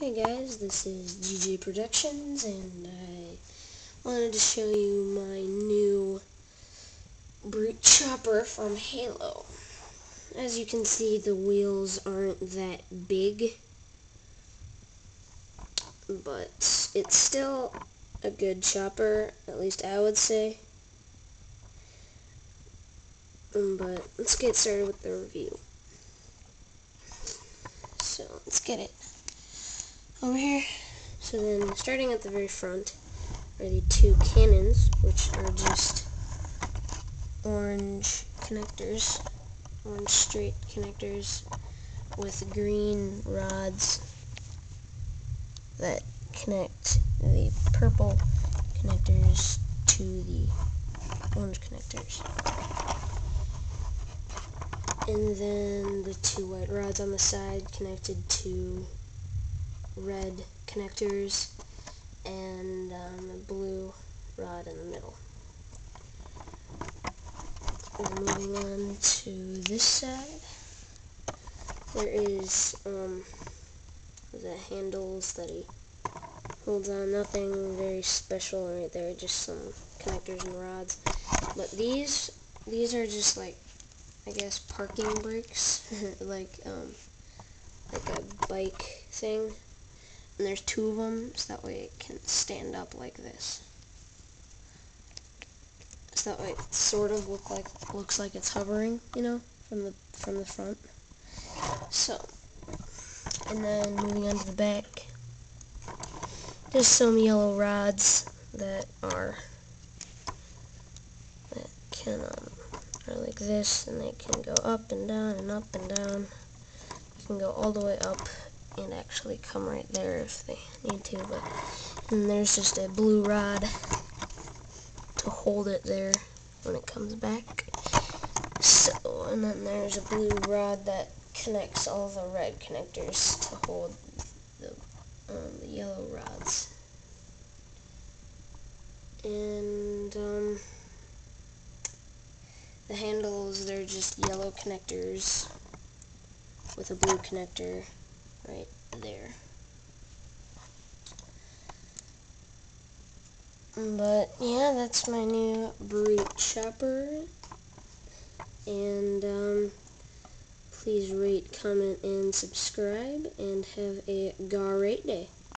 Hey guys, this is DJ Productions, and I wanted to show you my new Brute chopper from Halo. As you can see, the wheels aren't that big, but it's still a good chopper, at least I would say. But let's get started with the review. So let's get it over here. So then, starting at the very front are the two cannons, which are just orange connectors, orange straight connectors with green rods that connect the purple connectors to the orange connectors. And then the two white rods on the side connected to red connectors, and a blue rod in the middle. And moving on to this side, there is the handles that he holds on. Nothing very special right there, just some connectors and rods. But these are just like, I guess, parking brakes, like a bike thing. And there's two of them, so that way it can stand up like this. So that way it sort of looks like it's hovering, you know, from the front. So, and then moving on to the back, there's some yellow rods that are like this, and they can go up and down and up and down. You can go all the way up and actually come right there if they need to, but and there's just a blue rod to hold it there when it comes back. So, and then there's a blue rod that connects all the red connectors to hold the yellow rods. And the handles, they're just yellow connectors with a blue connector right there. But yeah, that's my new Brute chopper. And please rate, comment, and subscribe, and have a great day.